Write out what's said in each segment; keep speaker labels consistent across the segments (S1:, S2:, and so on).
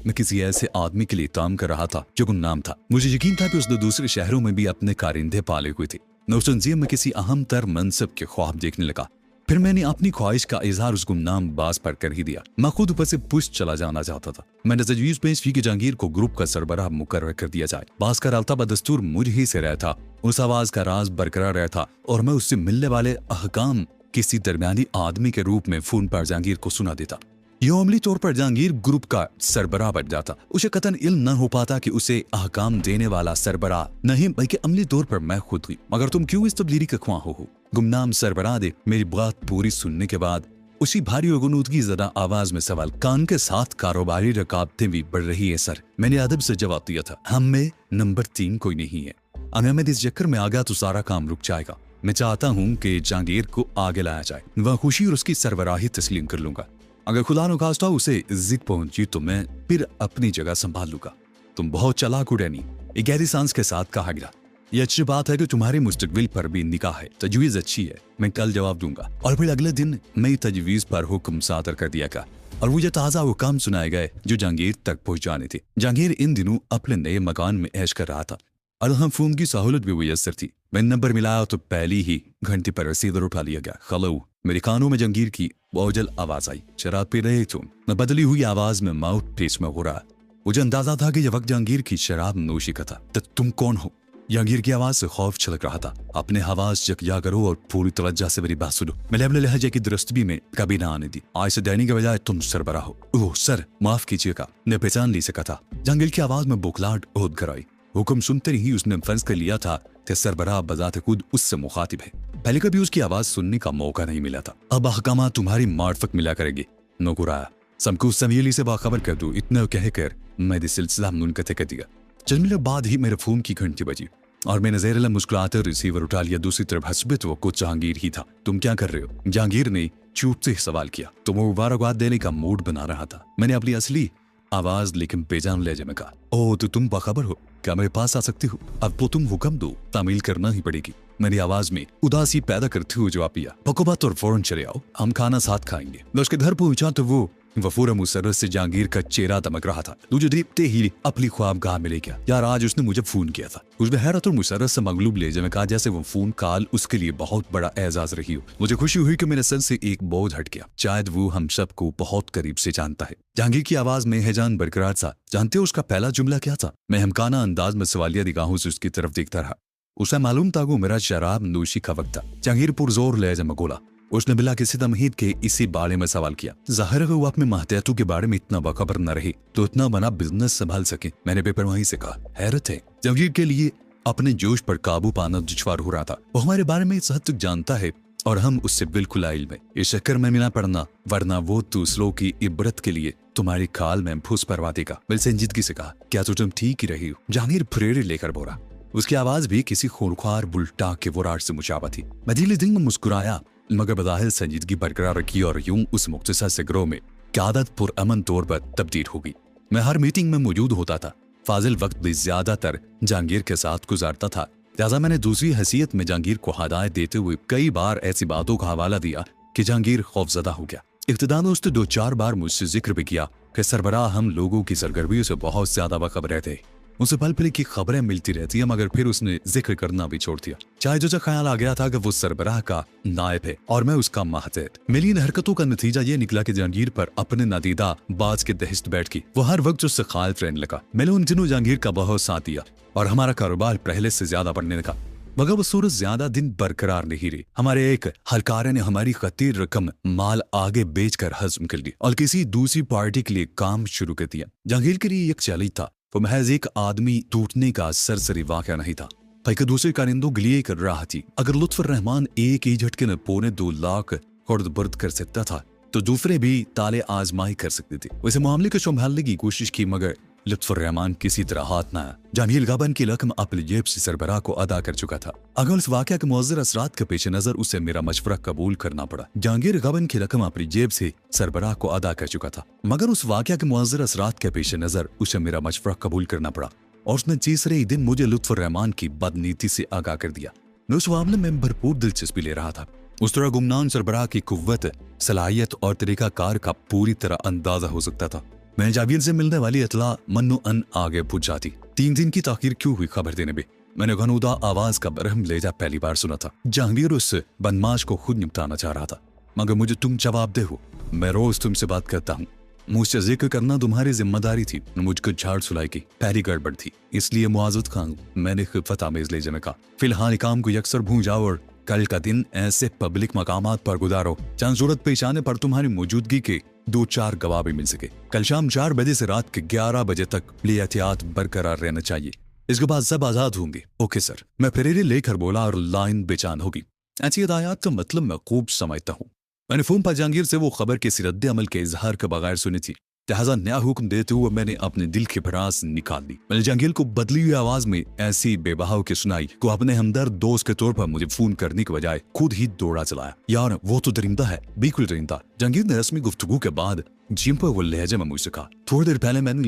S1: मैं किसी ऐसे आदमी के लिए काम कर रहा था जो गुमनाम था। मुझे यकीन था कि उसने दूसरे शहरों में भी अपने कारिंदे पाले हुए थे। नौशंजिया में किसी अहम तर मनसब के ख्वाब देखने लगा। फिर मैंने अपनी ख्वाहिश का इजहार उस गुमनाम बास पर कर ही दिया। मैं खुद ऊपर से पुश चला जाना चाहता था। मैंने तजवीज़ पेश की कि जहांगीर को ग्रुप का सरबराह मुकर्रर कर दिया जाए। बास का राब्ता बदस्तूर मुझ ही से रहा था। उस आवाज का राज बरकरार रहा था और मैं उससे मिलने वाले अहकाम किसी दरमियानी आदमी के रूप में फोन पर जहांगीर को सुना देता। यह अमली तौर पर जहांगीर ग्रुप का सरबराह बन जाता। उसे कतन इल्म न हो पाता कि उसे अहकाम देने वाला सरबराह नहीं बल्कि अमली तौर पर मैं खुद हुई। मगर तुम क्यों इस तब्दीली का ख्वाह हो? गुमनाम सरबराह ने मेरी बात पूरी सुनने के बाद उसी भारी और गुनूदगी ज़दा आवाज में सवाल कान के साथ कारोबारी रकाबतें भी बढ़ रही है सर। मैंने अदब से जवाब दिया था, हम में नंबर 3 कोई नहीं है। अगर मैं इस चक्कर में आ गया तो सारा काम रुक जाएगा। मैं चाहता हूँ कि जहांगीर को आगे लाया जाए। वह खुशी और उसकी सरबराही तस्लीम कर लूंगा। अगर खुदा न खास्ता उसे इज्जत पहुंची तो मैं फिर अपनी जगह संभाल लूंगा। तुम बहुत चालाक हो डैनी, एक गहरी सांस के साथ कहा गया। ये अच्छी बात है कि तुम्हारे मुस्तकबिल पर भी निगाह है। तजवीज़ अच्छी है, मैं कल जवाब दूंगा। और फिर अगले दिन नई तजवीज़ पर हुक्म सादर कर दिया गया और मुझे ताज़ा हुक्म सुनाए गए जो जहांगीर तक पहुंच जाने थे। जहांगीर इन दिनों अपने नए मकान में ऐश कर रहा था और हम फोन की सहूलत भी मुयसर थी। मैंने नंबर मिलाया तो पहली ही घंटे पर रसीद उठा लिया गया। हेलो, मेरे कानों में जहांगीर की बोझल आवाज आई। शराब पी रहे तुम? मैं बदली हुई आवाज में माउथ पीस में हो रहा। मुझे अंदाजा था कि यह वक्त जहांगीर की शराब नोशी का था। तो तुम कौन हो? जहांगीर की आवाज से खौफ छलक रहा था। अपने हवास यकजा करो और पूरी तवज्जो से मेरी बात सुनो। मैंने अपने लहजे की दुरुस्ती में कभी ना आने दी। आज से दैनिक के बजाय तुम सरबराह हो। ओह सर, माफ कीजिएगा, ने पहचान ली सका था। जहांगीर की आवाज में बुखलाहट ओद कर आई। हुक्म सुनते ही उसने फर्ज कर लिया था कि सरबराह बजाते खुद उससे मुखातिब है। पहले कभी उसकी आवाज सुनने का मौका नहीं मिला था। अब अहकाम तुम्हारी मार्फत मिला करेगी। नौकुराया सबको समीली से बाखबर कर दूं, इतना कहकर मैंने सिलसिला मुनक़ते कर दिया। चंद मिनट बाद ही मेरे फोन की घंटी बजी और मैंने ज़ेर मुस्कुराते रिसीवर उठा लिया। दूसरी तरफ हस्बे तो कुछ जहांगीर ही था। तुम क्या कर रहे हो? जहांगीर ने चुप से सवाल किया। तो वो मुबारकबाद देने का मूड बना रहा था। मैंने अपनी असली आवाज लेकिन बेजान लहजे में कहा, ओह तो तुम बाखबर हो, क्या मेरे पास आ सकती हो? अब तो तुम हुक्म दो, तामील करना ही पड़ेगी। मेरी आवाज में उदासी पैदा करते हुए जवाब दिया, बकोबात और फौरन चले आओ, हम खाना साथ खाएंगे। मैं उसके घर पहुंचा तो वो वफूर मुसर्रत से जहांगीर का चेहरा दमक रहा था। तुझे देखते ही अपनी ख्वाबगाह में ले गया। यार आज उसने मुझे फोन किया था। उसने हैरत और मुसर्रत से मगलूब लहजे में कहा जैसे वो फोन कॉल उसके लिए बहुत बड़ा एजाज रही हो। मुझे खुशी हुई कि मेरे सर से एक बोझ हट गया। शायद वो हम सबको बहुत करीब से जानता है। जहांगीर की आवाज में हैजान बरकरार था। जानते हो उसका पहला जुमला क्या था? मैं हमकाना अंदाज में सवालिया निगाहों से उसकी तरफ देखता रहा। उसे मालूम था वो मेरा शराब नोशी का वक्त था। जहांगीर पुरजोर लहजे में बोला। उसने बिला किसी तमहीद के इसी बारे में सवाल किया। जाहिर है वो अपने महतियातों के बारे में इतना बाखबर न रही तो इतना बना बिजनेस संभाल सके। मैंने बेपरवाही से कहा। हैरत है, जहांगीर के लिए अपने जोश पर काबू पाना दुश्वार हो रहा था। वो हमारे बारे में इस हद तक जानता है और हम उससे बिल्कुल आइल में। इस चक्कर में मिला पड़ना, वरना वो दूसरों की इबरत के लिए तुम्हारी खाल में फूस परवा देगा। बिल संजीदगी से कहा, क्या तो तुम ठीक ही रही हो? जहांगीर प्रेरे लेकर बोला। उसकी आवाज भी किसी खूंखार बुलटा के वरार से मुशाबा थी। मैं दिल दिल में मुस्कुराया मगर बज़ाहिर संजीदगी बरकरार रखी और यूं उस मुख्तसर से ग्रोह में क़यादत पुरअमन तौर पर तब्दील हो गई। मैं हर मीटिंग में मौजूद होता था। फाजिल वक्त भी ज्यादातर जहांगीर के साथ गुजारता था। लिहाजा मैंने दूसरी हैसियत में जहांगीर को हदायत देते हुए कई बार ऐसी बातों का हवाला दिया कि जहांगीर खौफजदा हो गया। इब्तिदा में उसने 2-4 बार मुझसे जिक्र भी किया कि सरबराह हम लोगों की सरगर्मियों से बहुत ज्यादा बाखबर रहते। उसे पल पल की खबरें मिलती रहती है मगर फिर उसने जिक्र करना भी छोड़ दिया। चाहे जो ख्याल आ गया था कि वो सरबराह का नायब है और मैं उसका माहतेत। मेरी इन हरकतों का नतीजा ये निकला कि जहांगीर पर अपने नादीदा बाज के दहिश्त बैठ गई। वो हर वक्त उससे खालिफ रहने लगा। मैंने उन दिनों जहांगीर का बहुत साथ दिया और हमारा कारोबार पहले से ज्यादा बढ़ने लगा। मगर वो सूरत ज्यादा दिन बरकरार नहीं रही। हमारे एक हलकारे ने हमारी खतीर रकम माल आगे बेचकर हजम कर ली और किसी दूसरी पार्टी के लिए काम शुरू कर दिया। जहांगीर के लिए एक चैलेंज था। वो महज एक आदमी टूटने का सरसरी वाक़या नहीं था, बल्कि दूसरे कारिंदों के लिए कर रहा थी। अगर लुत्फुर रहमान एक ही झटके में 2.25 लाख खुर्द बुर्द कर सकता था तो दूसरे भी ताले आजमाई कर सकते थे। वैसे मामले को संभालने की कोशिश की मगर लुत्फुर रहमान किसी तरह हाथ न आया। जमील गबन की रकम अपनी जेब से सरबराह को अदा कर चुका था। अगर उस वाक़या के मुअज्जर असरात के पेश नजर उसे मेरा मशवरा कबूल करना पड़ा। जहांगीर गबन की रकम अपनी जेब से सरबराह को अदा कर चुका था मगर उस वाक़या के मुअज्जर असरात के पेश नजर उसे मेरा मशवरा कबूल करना पड़ा और उसने तीसरे ही दिन मुझे लुत्फुर रहमान की बदनीति से आगाह कर दिया। मैं उस मामले में भरपूर दिलचस्पी ले रहा था। उस तरह गुमनाम सरबराह की कुव्वत, सलाहियत और तरीका कार का पूरी तरह अंदाजा हो सकता था। मैंने जावेद से मिलने वाली इतला मन्नो अन आगे पूछ जाती। 3 दिन की ताखीर क्यों हुई खबर देने में? मैंने गनूदा आवाज का बरहम लेजा पहली बार सुना था। जहांगीर उस बदमाश को खुद निपटाना चाह रहा था, मगर मुझे तुम जवाब दे हो। मैं रोज तुमसे बात करता हूँ, मुझसे जिक्र करना तुम्हारी जिम्मेदारी थी। मुझको झाड़ सुलाई की पहली गड़बड़ थी, इसलिए मुआवजत खान मैंने खिफत आमेज ले जाने का। फिलहाल काम को यकसर भूल जाओ और कल का दिन ऐसे पब्लिक मकामात पर गुजारो जहाँ जरूरत पेश आने पर तुम्हारी मौजूदगी के 2-4 गवाह भी मिल सके। कल शाम 4 बजे से रात के 11 बजे तक एहतियात बरकरार रहना चाहिए। इसके बाद सब आजाद होंगे। Okay sir. मैं फेरेरे लेकर बोला और लाइन बेचान होगी। ऐसी हिदायत का मतलब मैं खूब समझता हूँ। मैंने फोन पर जहांगीर से वो खबर के सिरद्दे अमल के इजहार के बगैर सुनी थी, लिहाजा नया हुक्म देते हुए मैंने अपने दिल की भड़ास निकाल दी। मैंने जहांगीर को बदली हुई आवाज में ऐसी बेबहाव की सुनाई को अपने हमदर्द दोस्त के तौर पर मुझे फोन करने के बजाय खुद ही दौड़ा चलाया। यार वो तो दरिंदा है, बिल्कुल दरिंदा। जहांगीर ने रस्मी गुफ्तगू के बाद जिम पर वो लहजे में मुझसे कहा, थोड़ी देर पहले मैंने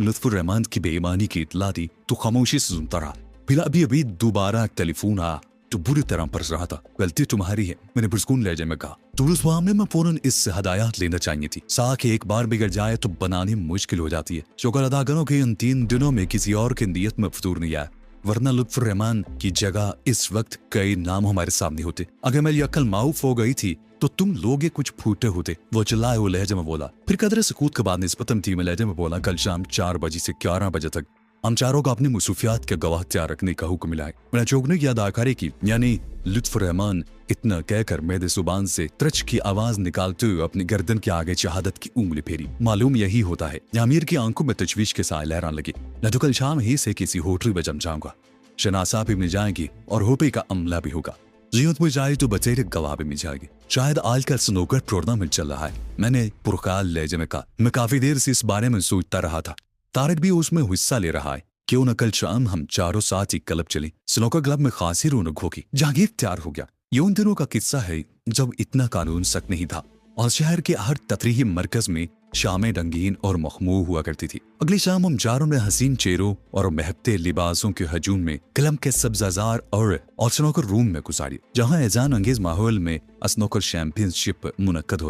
S1: लुत्फुर रहमान की बेईमानी की इतला दी तो खामोशी से सुनता रहा। फिर अभी दोबारा टेलीफोन आया तो बुरी तरह परस रहा था। गलती तुम्हारी है, मैंने पुरस्कून लहजे में कहा। तो उस मामले में फौरन इससे हदायत लेना चाहिए थी। साख एक बार बिगड़ जाए तो बनानी मुश्किल हो जाती है। शुक्र अदा करो कि इन 3 दिनों में किसी और की नीयत में फतूर नहीं आया, वरना लुत्फुर रहमान की जगह इस वक्त कई नाम हमारे सामने होते। अगर मेरी अक्ल माऊफ हो गई थी तो तुम लोग ये कुछ फूटे होते। वो चिल्लाए वो लहजे में बोला। फिर कदर सकूत के बाद निस्बतन थी में लहजे में बोला, कल शाम 4 बजे से 11 बजे तक हम चारों को अपनी मुसूफियात के गवाह तैयार रखने का हुक्म मिला है। मैंने चौंकने की अदाकारी की, यानी लुत्फुर रहमान इतना कहकर मेरे जुबान से त्रच की आवाज निकालते हुए अपनी गर्दन के आगे शहादत की उंगली फेरी। मालूम यही होता है। आमिर की आंखों में तशवीश के साए लहराने लगी। मैं तो कल शाम ही से किसी होटल में जम जाऊंगा, शनासा भी मिल जाएगी और होपे का अमला भी होगा। जीवत में जाए तो बचेरे गवाह भी मिल जाएगी। शायद आजकल स्नूकर टूर्नामेंट चल रहा है। मैंने पुरखाल लहजे में कहा। मैं काफी देर से इस बारे में सोचता रहा था। तारिक भी उसमें हिस्सा ले रहा है। क्यों न कल शाम हम चारों साथ ही क्लब चले। स्नूकर क्लब में खासी रौनक होगी। जहांगीर तैयार हो गया। ये उन दिनों का किस्सा है जब इतना कानून सख्त नहीं था और शहर के हर तफरीही मरकज में शामें रंगीन और मखमू हुआ करती थी। अगली शाम हम चारों ने हसीन चेहरों और महकते लिबासों के हजूम में क्लब के सब्जाजार और स्नूकर रूम में गुजारी, जहां हैजान अंगेज माहौल में स्नूकर चैंपियनशिप मुनक्कद हो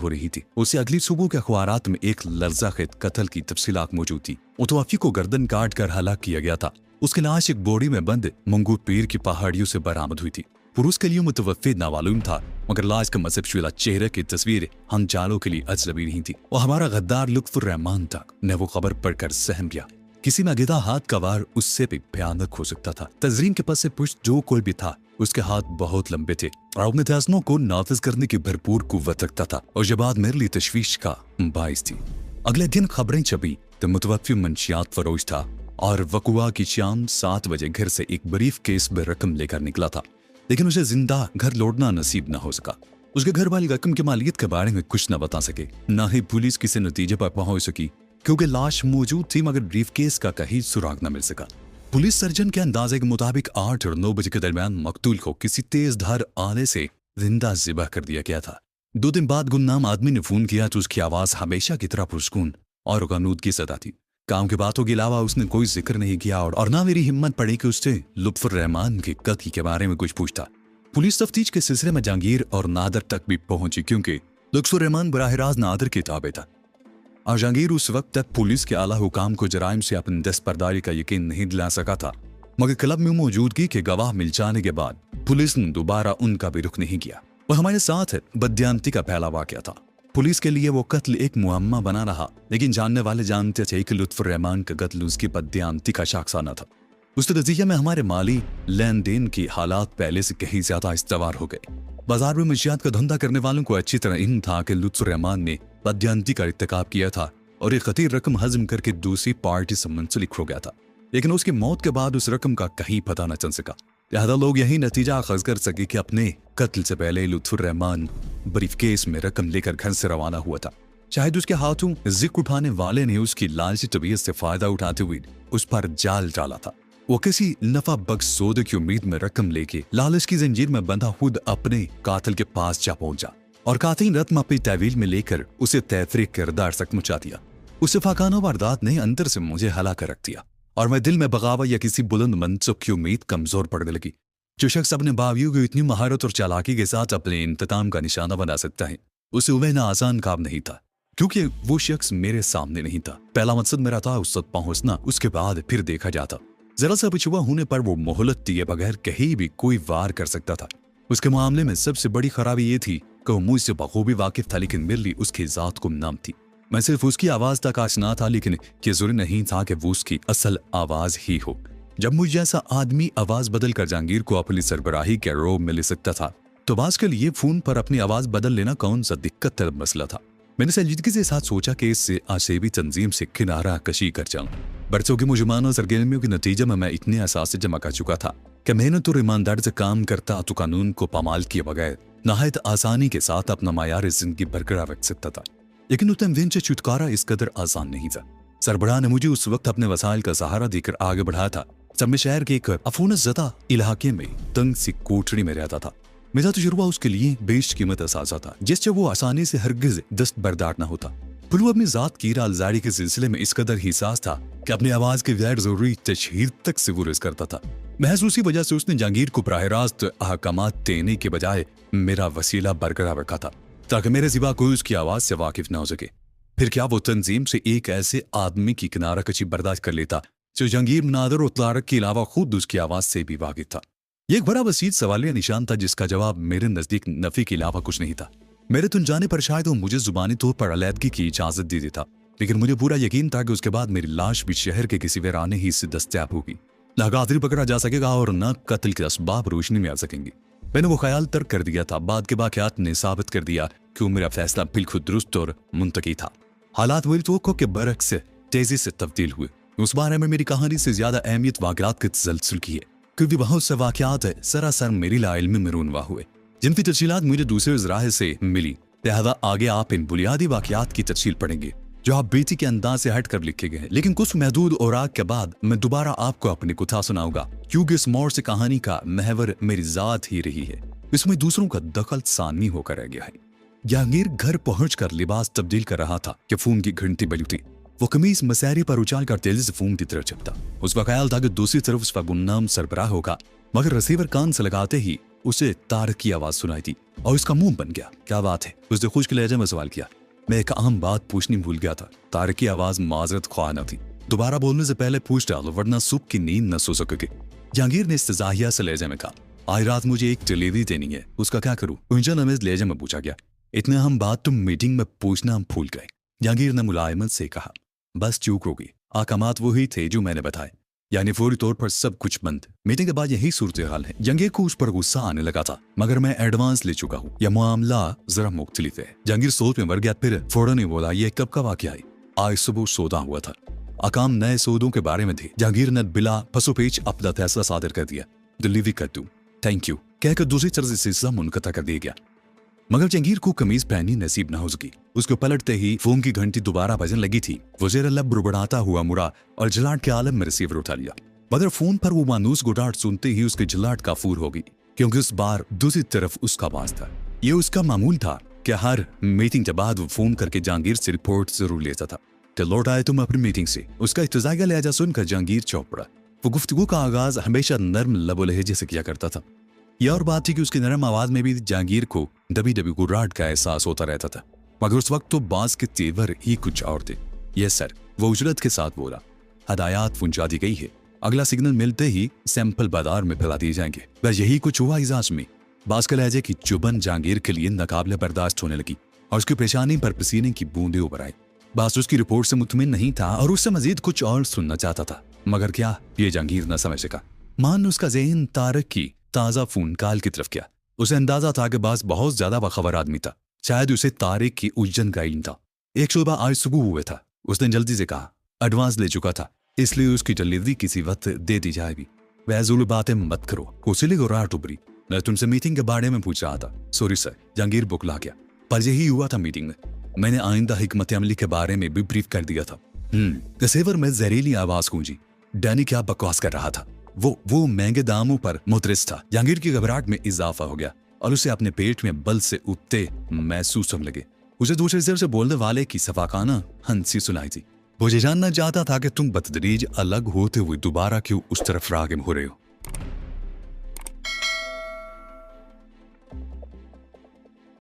S1: रही थी। उसे अगली सुबह के अखबारात में एक लर्ज़ाखेज कत्ल की तफसीलात मौजूद थी। मुतवफ़्फ़ी को गर्दन काट कर हलाक किया गया था। उसकी लाश एक बोरी में बंद मंगू पीर की पहाड़ियों से बरामद हुई थी। पुरुष के लिए मुतवफ़्फ़ी नामालूम था, मगर लाश का मसबशुदा चेहरे की तस्वीर हम चारों के लिए अजनबी नहीं थी। वो हमारा गद्दार लुत्फुर रहमान था। ने वो खबर पढ़कर सहम गया। किसी नागिदा हाथ का वार उससे भी भयानक हो सकता था। तजरीन के पास से पुष्ट जो कोई भी था, उसके हाथ बहुत लंबे थे और अपने फैसलों को नाफिज करने की भरपूर कुव्वत रखता था, और ये बात मेरे लिए तशवीश का बाइस थी। अगले दिन खबरें छपी तो मुतवफ़्फ़ी मंशियात फरोश था और वकुआ की शाम 7 बजे घर से एक ब्रीफ केस में रकम लेकर निकला था, लेकिन उसे जिंदा घर लौटना नसीब न हो सका। उसके घर वाली रकम की मालियत के बारे में कुछ न बता सके, न ही पुलिस किसी नतीजे पर पहुंच सकी, क्योंकि लाश मौजूद थी मगर ब्रीफ केस का कहीं सुराग न मिल सका। पुलिस सर्जन के अंदाजे के मुताबिक 8 और 9 बजे के दरमियान मकतूल को किसी तेज धार आले से जिंदा ज़िबह कर दिया गया था। 2 दिन बाद गुमनाम आदमी ने फोन किया तो उसकी आवाज हमेशा की तरह पुरस्कून और गनूद की सदा थी। काम की बातों के अलावा उसने कोई जिक्र नहीं किया और ना मेरी हिम्मत पड़ी कि उससे लुत्फुर रहमान के कत्ल के बारे में कुछ पूछता। पुलिस तफ्तीश के सिलसिले में जहांगीर और नादर तक भी पहुंची, क्योंकि लुत्फुर रहमान बराह रास्त नादर के ताबे था और जहांगीर उस वक्त तक पुलिस के आला हुकाम को जराइम से अपनी दस्तबरदारी का यकीन नहीं दिला सका था। मगर क्लब में मौजूदगी के गवाह मिल जाने के बाद पुलिस ने दोबारा उनका भी रुख नहीं किया। वो हमारे साथ बददियानती का पहला वाकया था। पुलिस के लिए वो कत्ल एक मुअम्मा बना रहा, लेकिन जानने वाले जानते थे कि लुत्फुर रहमान का कत्ल उसकी बददियानती का शाखसाना था। उस नतीजे में हमारे माली लेन देन की हालात पहले से कहीं ज्यादा इस्तवार हो गए। बाजार में मंशियात का धंधा करने वालों को अच्छी तरह इन था कि लुत्फुर रहमान ने बददियानती का इर्तिकाब किया था और एक खतीर रकम हजम करके दूसरी पार्टी से मुंसलिक हो गया था, लेकिन उसकी मौत के बाद उस रकम का कहीं पता न चल सका। लिहाजा लोग यही नतीजा अखज़ कर सके कि अपने कत्ल से पहले लुत्फुर रहमान ब्रीफकेस में रकम लेकर घर से रवाना हुआ था। शायद उसके हाथों जिक्र उठाने वाले ने उसकी लालची तबीयत से फायदा उठाते हुए उस पर जाल डाला था। वो किसी नफा बख्श सौदे की उम्मीद में रकम लेके लालच की जंजीर में बंधा खुद अपने कातिल के पास जा पहुंचा और कातिल रकम अपनी तहवील में लेकर उसे तहफरीक किरदार तक मचा दिया। उस फाकाना वारदात ने अंदर से मुझे हला कर रख दिया और मैं दिल में बगावत या किसी बुलंद मनसब की उम्मीद कमजोर पड़ने लगी। जो शख्स अपने बावियों को इतनी महारत और चालाकी के साथ अपने इंतकाम का निशाना बना सकता है, उसे उबैना आसान काम नहीं था, क्योंकि वो शख्स मेरे सामने नहीं था। पहला मकसद मेरा था उस तक पहुंचना, उसके बाद फिर देखा जाता। जरा सा पिछुआ होने पर वो मोहलत दिए बगैर कहीं भी कोई वार कर सकता था। उसके मामले में सबसे बड़ी खराबी ये थी कि वो मुझसे बखूबी वाकिफ था, लेकिन मेरे लिए उसकी जात गुमनाम थी। मैं सिर्फ उसकी आवाज तक आशना था, लेकिन ये जरूरी नहीं था कि वो उसकी असल आवाज ही हो। जब मुझ जैसा आदमी आवाज बदल कर जहांगीर को अपनी सरबराही के रोब में ले सकता था, तो बाज के लिए फोन पर अपनी आवाज बदल लेना कौन सा दिक्कत तलब मसला था। मैंने संजीदगी के साथ सोचा कि इससे आशेबी तंजीम से किनारा कशी कर जाऊं। बरसों की मुजमाना सरगर्मियों के नतीजे में मैं इतने एहसास जमा कर चुका था कि मेहनत और ईमानदारी से काम करता तो कानून को पामाल किए बगैर नहायत आसानी के साथ अपना मायार जिंदगी बरकरार रख सकता था। लेकिन उस तमवीन से छुटकारा इस कदर आसान नहीं था। सरबराह ने मुझे उस वक्त अपने वसाइल का सहारा देकर आगे बढ़ाया था जब मैं शहर के एक अफूनत ज़दा इलाके में तंग सी कोठरी में रहता था। मेरा तजुर्बा उसके लिए बेशकीमत असासा था, जिससे वो आसानी से हरगिज दस्तबरदार न होता। फिर वो अपनी जात की रालजारी के सिलसिले में इस कदर हिसास था कि अपनी आवाज के गैर जरूरी तशहीर तक से गुरेज करता था। महज उसी वजह से उसने जहांगीर को बराह रास्त अहकामात देने के बजाय मेरा वसीला बरकरार रखा था, ताकि मेरे सिवा कोई उसकी आवाज से वाकिफ न हो सके। फिर क्या वो तंजीम से एक ऐसे आदमी की किनारा कशी बर्दाश्त कर लेता जो जहांगीर मुनादर और तारक के अलावा खुद उसकी आवाज से भी वाकिफ था। ये एक बड़ा वसीत सवालिया निशान था, जिसका जवाब मेरे नजदीक नफी के अलावा कुछ नहीं था। मेरे तुम जाने पर शायद वो मुझे जुबानी तौर पर अलैदगी की इजाजत दे देता, लेकिन मुझे पूरा यकीन था कि उसके बाद मेरी लाश भी शहर के किसी वीराने ही से दस्तयाब होगी। न कातिल पकड़ा जा सकेगा और न कत्ल के असबाब रोशनी में आ सकेंगे। मैंने वो ख्याल तर्क कर दिया था। बाद के वाकयात ने साबित कर दिया कि मेरा फैसला बिल्कुल दुरुस्त और मुंतकी था। हालात मेरी तवक्को के बरक्स तेजी से तब्दील हुए। उस बारे में मेरी कहानी से ज्यादा अहमियत वाकयात के तसलसल की है, क्योंकि बहुत से वाकयात सरासर मेरी लाइल्मी में रूनवा हुए, जिनकी तफसीलात मुझे दूसरे जराए से मिली। लिहाजा आगे आप इन बुनियादी वाकयात की तफसील पढ़ेंगे जो आप बेटी के अंदाज से हट कर लिखे गए हैं। लेकिन कुछ महदूद औराक के बाद मैं दोबारा आपको अपनी कुथा सुनाऊंगा, क्योंकि इस मोड़ से कहानी का महवर मेरी जात ही रही है। इसमें दूसरों का दखल सानी होकर रह गया है। जहांगीर घर पहुंचकर लिबास तब्दील कर रहा था कि फोन की घंटी बजी थी। वो कमीज मसैरी पर उछाल कर तेजी से फोन की तरफ चलता। उसका ख्याल था कि दूसरी तरफ उसका गुमनाम सरबराह होगा, मगर रिसीवर कान से लगाते ही उसे तारक की आवाज सुनाई दी और उसका मुंह बन गया। क्या बात है? उसने खुश्क लहजे में सवाल किया। मैं एक अहम बात पूछनी भूल गया था। तारक की आवाज माजरत ख्वाह न थी। दोबारा बोलने से पहले पूछ डालो, वरना सुबह की नींद न सो सकोगे। जहांगीर ने इस्तजाहिया से लहजे में कहा, आज रात मुझे एक डिलीवरी देनी है, उसका क्या करूं? उंजा नमेज लहजे में पूछा गया। इतने अहम बात तुम मीटिंग में पूछना हम भूल गए। जहांगीर ने मुलायमत से कहा, बस चूक होगी। अहकामात वही थे जो मैंने बताए, यानी फौरी तौर पर सब कुछ बंद। मीटिंग के बाद यही सूरत हाल है। जहांगीर को उस पर गुस्सा आने लगा था, मगर मैं एडवांस ले चुका हूँ। यह मामला जरा मुख्तलिफ है। जहांगीर सोच में मर गया, फिर फौरन ही बोला, ये कब का वाकया है? आज सुबह सौदा हुआ था। अकाम नए सौदों के बारे में थे। जहांगीर ने बिला फसोपेच अपना फैसला सादर कर दिया। डिलीवरी कर दूं, थैंक यू कहकर दूसरी तरफ से सिलसिला मुनक़ता कर दिया गया। मगर जहांगीर को कमीज पहनी नसीब न हो सकी। उसको पलटते ही फोन की घंटी दोबारा बजने लगी थी। वो ज़ेर लब बुड़बुड़ाता हुआ मुड़ा और जलाट के आलम में रिसीवर उठा लिया। मगर फोन पर वो मानूस गुडाट सुनते ही उसके जलाट काफूर हो गई, क्योंकि उस बार दूसरी तरफ उसका आवाज था। ये उसका मामूल था कि हर मीटिंग के बाद वो फोन करके जहांगीर से रिपोर्ट जरूर लेता था कि लौट आए तुम अपनी मीटिंग से। उसका इत्तेज़ाइया लहजा सुनकर जहांगीर चौंक पड़ा। वो गुफ्तगू का आगाज हमेशा नर्म लबो लहजे से किया करता था। यह और बात थी कि उसकी नरम आवाज में भी जहांगीर को दबी दबी गुर्राहट का एहसास होता रहता था। मगर उस वक्त तो बाज के तेवर ही कुछ और थे। यस सर, वो उजरत के साथ बोला। हदायत पहुंचा दी गई है। अगला सिग्नल मिलते ही सैंपल बाजार में फैला दिए जाएंगे। बस यही कुछ हुआ इजाज में। बाज के लहजे की चुभन जहांगीर के लिए नाकाबिले बर्दाश्त होने लगी और उसकी परेशानी पर पसीने की बूंदें उभर आई। बाज उसकी रिपोर्ट से मुतमिन नहीं था और उससे मजीद कुछ और सुनना चाहता था, मगर क्या ये जहांगीर न समझ सका। मान उसका ज़हन तारक की ताज़ा फोन कॉल की तरफ गया। उसे अंदाजा था कि बाज बहुत ज्यादा बाखबर आदमी था। शायद उसे तारिक की उलझन का इल्म था। एक शुबा आज सुबह हुए था। उसने जल्दी से कहा, एडवांस ले चुका था, इसलिए उसकी डिलीवरी किसी वक्त दे दी जाएगी। वह बातें मत करो। उसीलिए गुर्राहट उभरी। मैं तुमसे मीटिंग के बारे में पूछ रहा था। सॉरी सर, जहांगीर बुकला गया। पर यही हुआ था मीटिंग में। मैंने आइंदा हिकमत अमली के बारे में भी ब्रीफ कर दिया था। रिसीवर में जहरीली आवाज गूंजी। डैनी क्या बकवास कर रहा था? वो महंगे दामों पर मुतरिस था। जहांगीर की घबराहट में इजाफा हो गया और उसे अपने पेट में बल से उठते महसूस होने लगे। उसे दूसरे सिर से बोलने वाले की सफाकाना हंसी सुनाई थी। मुझे जानना चाहता था कि तुम बतदरीज अलग होते हुए दोबारा क्यों उस तरफ रागिब हो रहे हो।